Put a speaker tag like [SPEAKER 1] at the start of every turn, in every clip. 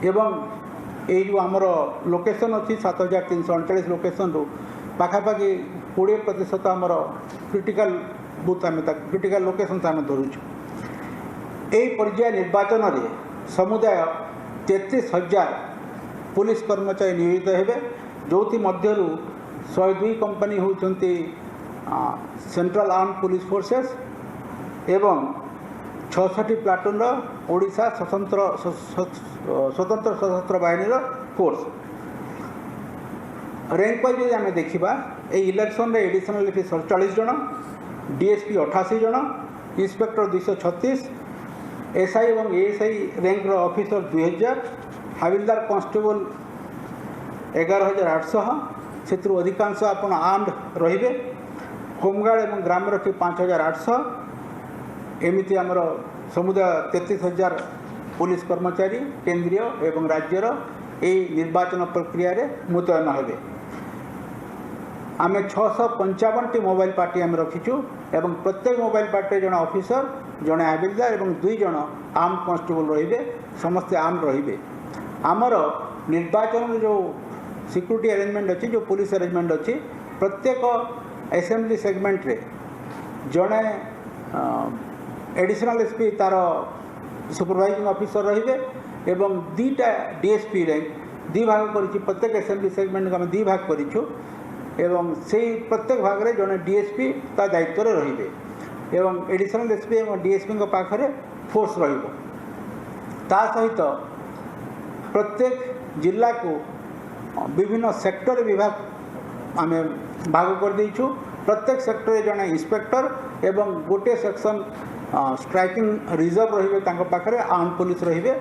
[SPEAKER 1] एवं ये जो आमर लोकेशन अच्छी 7339 लोकेशन रु पाखापाखि 20% आमर क्रिटिकल बूथ आम क्रिटिकल लोकेशन आम धरुचु। यही पर्याय निर्वाचन में समुदाय 33,000 पुलिस कर्मचारी नियोजित हेबे, जो मध्य 102 कंपनी होती सेंट्रल आर्म पुलिस फोर्सेस एवं 66 प्लाटून ओडिशा स्वतंत्र सशस्त्र बाहिनी फोर्स। रैंक वाइज आम देखा ये इलेक्शन रे एडिशनल 47 जन, डीएसपी 88 जन, इंस्पेक्टर 236, एसआई और एएसआई रैंक ऑफिसर 2000, हाविलदार कांस्टेबल 11,800 से अधिकांश आपण आर्म्ड रहिबे। होमगार्ड और ग्रामरक्षी 5,800 एमती आमर समुदाय 33,000 पुलिस कर्मचारी केंद्रीय एवं राज्यर ये निर्वाचन प्रक्रिया रे मुतयन हेबे। आम 655 मोबाइल पार्टी आम रखीचु एवं प्रत्येक मोबाइल पार्टी जन ऑफिसर, जड़े हाविलदार और 2 जन आर्म कांस्टेबल रहिबे, समस्ते आर्म रहिबे। आमर निर्वाचन जो सिक्योरिटी अरेंजमेंट अच्छी, जो पुलिस अरेंजमेंट अच्छी, प्रत्येक असेंबली सेगमेंट रे जड़े एडिशनल एसपी तार सुपरवाइजिंग ऑफिसर रहिबे एवं 2टा डीएसपी रैंक 2 भाग करिछि। प्रत्येक असेंबली सेगमेंट को आम 2 भाग करिछु एवं से प्रत्येक भाग में जड़े डीएसपी ता दायित्व रहिबे एवं एडिशनल एसपी और डीएसपी पाखरे फोर्स रहिबो। ता सहित प्रत्येक जिला को विभिन्न सेक्टर विभाग आम भाग कर देइछु। प्रत्येक सेक्टर जड़े इंस्पेक्टर एवं गोटे सेक्शन स्ट्राइकिंग रिजर्व रहिबे, तांको पाखरे आर्म पुलिस रहिबे,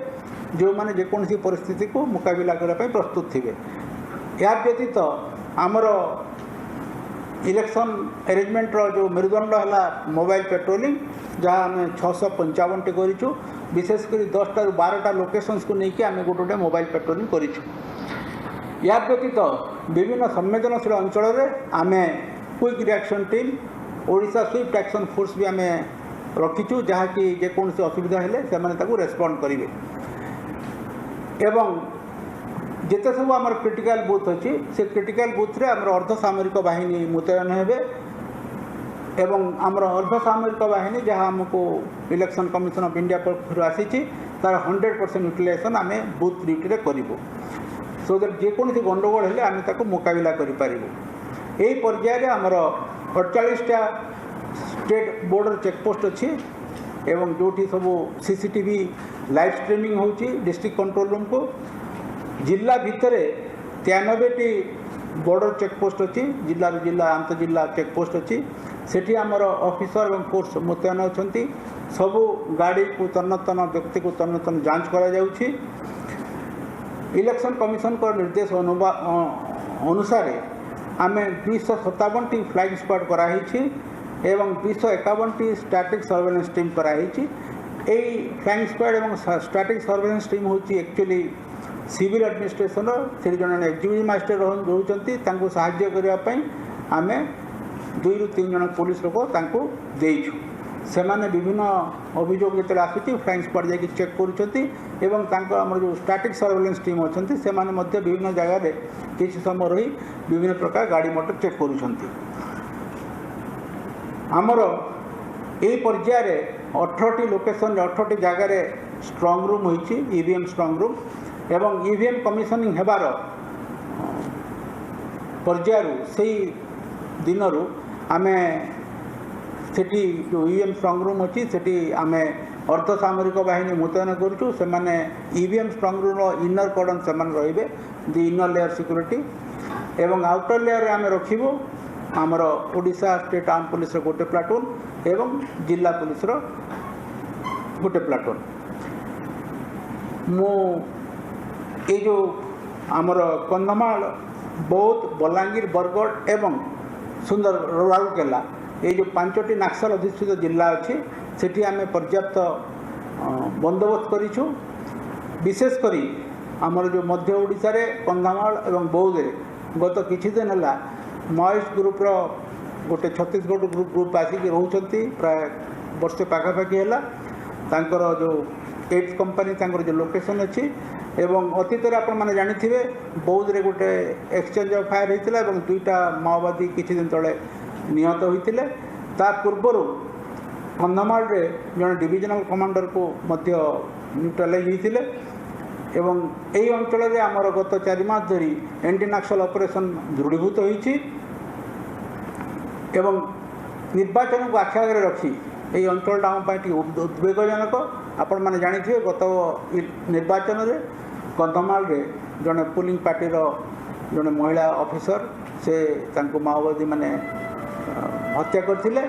[SPEAKER 1] जो माने जेकोसी परिस्थिति को मुकाबला करने प्रस्तुत थिबे। यार व्यतीत आमर इलेक्शन अरेंजमेंट जो मेरुदंड है मोबाइल पेट्रोलिंग, जहाँ आम 655 करूँ, विशेषकर 10 ରୁ 12टा लोकेशंस को लेकिन आम गोटे मोबाइल पेट्रोलिंग करूँ। या व्यतीत विभिन्न संवेदनशील अंचल में आम quick reaction team Odisha Swift action force भी आम रखीचु, जहाँकि जेकोसी असुविधा हेले से रेस्पॉन्ड करेंगे। एवं जिते सब आम क्रिटिकल बूथ अच्छी से क्रिटिकल बूथ रे आमर अर्धसामरिक बाहिनी मुतयन हेबे एवं आमर अर्धसामरिक बाहिनी जहाँ आमको इलेक्शन कमिशन ऑफ इंडिया पक्ष आसी तार 100% यूटिलाइजेशन आम बूथ ड्यूटी रे करिबो, सो दैट जेकोसी गंडगोल हेले आम ताको मुकाबला करि पारिबो। एही पर्याय रे आमर 48टा स्टेट बॉर्डर चेकपोस्ट अच्छी एवं जोठी सब सीसीटीवी लाइव स्ट्रीमिंग होची डिस्ट्रिक्ट कंट्रोल रूम को। जिला भितर 93टी बॉर्डर चेकपोस्ट अच्छी, जिला जिला आंतजिला चेकपोस्ट अच्छी, सेठी आमर ऑफिसर और फोर्स मुतयन अछंती। सबू गाड़ी को तन्न तन्न व्यक्ति को तन्न तन्न जांच करा जाउछि। इलेक्शन कमिशन को निर्देश अनुसार आम 257टी फ्लाइंग स्क्वाड कराई एवं 251टी स्टैटिक सर्वेलेंस टीम कराई। यही फ्लाइंग स्क्वाड एवं स्टैटिक सर्वेलेंस टीम हूँ एक्चुअली सिविल एडमिनिस्ट्रेशन से जन एक्जिक्यूटिव मैजिस्ट्रेट रोचती साहाय्य करने आम 2 ରୁ 3 जन पुलिस लोक देइछु। से माने विभिन्न अभियोग जो आसूँ फ्लाइंग स्क्वाड जाकि चेक कर जो स्टैटिक सर्वेलेंस टीम अच्छा से विभिन्न जगह किसी समय रही विभिन्न प्रकार गाड़ी मोटर चेक करुँच। आमर यही पर्यायर 18टी लोकेशन 18टी जगार स्ट्रंग रूम होती ईवीएम स्ट्रंग रूम एवं ईवीएम कमिशनिंग हेबार पर्यायरू से दिन आम सेठी जो ईवीएम स्ट्रंग रूम अच्छी सेठी आम अर्धसामरिक बाहिनी मुतयन करूँ। से माने ईवीएम स्ट्रंग रूम इनर कॉर्डन से रे दि इनर लेयर सिक्योरिटी एवं आउटर लेयर आम रखिबू आमर ओडिशा स्टेट आर्म पुलिस गोटे प्लाटून एवं जिला पुलिस गोटे प्लाटून। मु ये जो आमर कंधमाल बौद्ध बलांगीर बरगढ़ एवं सुंदर राउरकेला ये जो 5टी नक्सल अधिष्ठित जिला अच्छी सेठी आम पर्याप्त बंदोबस्त करिछु। विशेषकर आमर जो मध्य ओडिशा रे कंधमाल एवं बौद्ध गत किछि दिन है महेश ग्रुप गोटे छत्तीसगढ़ ग्रुप आसिक रोचती प्राय वर्षे पाखापाखि है। जो एड्स कंपनी तांकर जो लोकेशन अच्छी एवं अतीत आपने जानी बौद्ध रे गोटे एक्सचेंज ऑफ फायर होता है दुईटा माओवादी किसी दिन तले निहत होते ता पूर्वर कंधमाल रे जड़े डिविजनल कमांडर को न्यूट्रालाइज होते एवं यही अंचल में आमर गत 4 मास धरी एंटी नक्सल ऑपरेशन दृढ़ीभूत होती एवं निर्वाचन को आखि आगे रखी यही अंचलटा आम उद्वेगजनक आपण मैंने जानी गत निर्वाचन में कंधमाल रे जड़े पोलिंग पार्टी जड़े महिला ऑफिसर से तांको माओवादी माने हत्या करथिले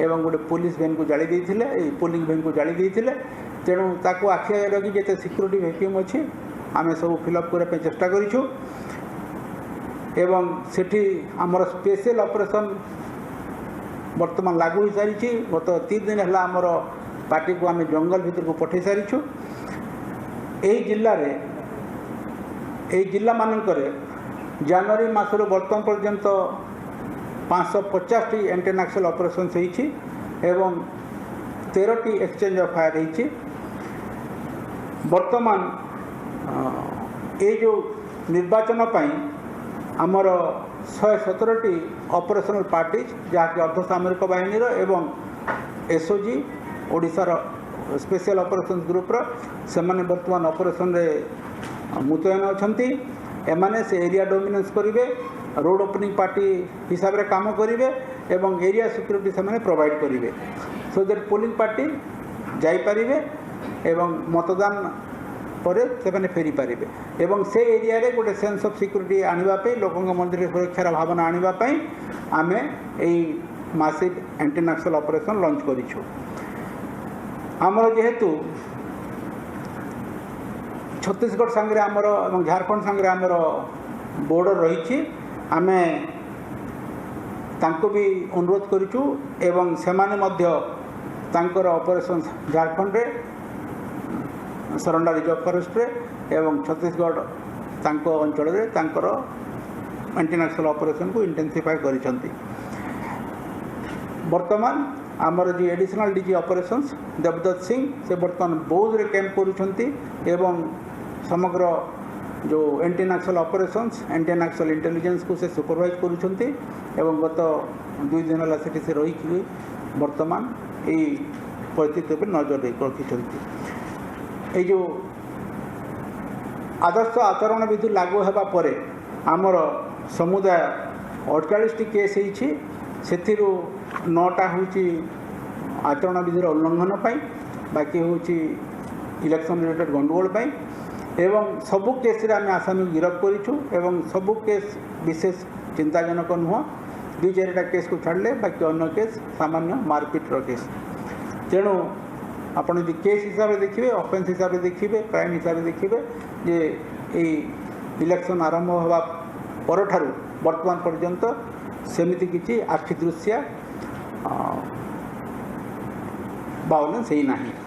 [SPEAKER 1] एवं गोटे पुलिस वैन को जाली देइथिले पोलिंग वैन को जाली देइथिले तेणु ताकू आखि आगे रखी जिते सिक्यूरीटी वैक्यूम अच्छी आम सब फिलअप करने चेष्टा करूँ एवं सेठी आमर स्पेशल ऑपरेशन वर्तमान लागू हो सारी गत 3 दिन है आमर पार्टी को आम जंगल भीतर को पठे सारी यही जिला मानकर जनवरी मासर बर्तमान पर्यंत 550 एंटी नक्सल ऑपरेशन होती एवं 13टी एक्सचेंज ऑफ फायर होती वर्तमान ये जो निर्वाचन पाई आमर 117टी ऑपरेशनल पार्टी जहाँकि अर्धसामरिक बाहिनी एवं एसओजी ओडिशार स्पेशल ऑपरेशन ग्रुप्र से माने वर्तमान ऑपरेशन रे मुतयन अछंती एमाने से एरिया डोमिनेंस करिवे रोड ओपनिंग पार्टी हिसाब रे काम करिवे एवं एरिया सिक्यूरिटी से माने प्रोवाइड करिवे सो दैट पोलिंग पार्टी जाई परिवे एवं मतदान परे से माने फेरी पारिबे एवं से एरिया रे गोटे सेंस ऑफ सिक्यूरिटी आनिबा पे लोकंग मंदिर सुरक्षार भावना आनिबा पई आमे एई massive anti Naxal operation launch करिछु आमर जेहेतु छत्तीसगढ़ संगे आमर और झारखंड संगे आमर बॉर्डर रही आमे तांको भी अनुरोध करूँ एवं सेमाने मध्य तांकर ऑपरेशन झारखंड रे सरंडा रिजर्व फॉरेस्ट रे एवं छत्तीसगढ़ तांको अंचल रे तांकर एंटी नक्सल ऑपरेशन को इंटेंसिफाई करिसंती वर्तमान आमर जी एडिशनल डीजी ऑपरेशंस देवदत्त सिंह से बर्तमान बौद्ध रे कैंप करुछंती एवं समग्र जो anti Naxal operations anti Naxal intelligence को से सुपरवाइज करुछंती एवं गत 2 दिन है से रही वर्तमान यही परिस्थिति पर नजर रखिछंती ये जो आदर्श आचरण विधि लागू होगा पर आमर समुदाय 48टी केस होती से 9टा हूँ आचरण विधिर उल्लंघन पाई बाकी हूँ इलेक्शन रिलेटेड गंडगोल पाई एवं सबु केस आम आसामी गिरफ करूँ एवं सबु केस विशेष चिंताजनक नुह 2-4टा केस को छाड़े बाकी अन्य केस सामान्य मारपिटर केस तेणु आपड़ जो केस हिसाब से देखिए ऑफेंस हिसाब से देखिए क्राइम हिसाब से देखिए जे इलेक्शन आरंभ होगा पर ठारू वर्तमान पर्यंत सेमिति किसी आखि दृश्य बावलेंस ही नहीं।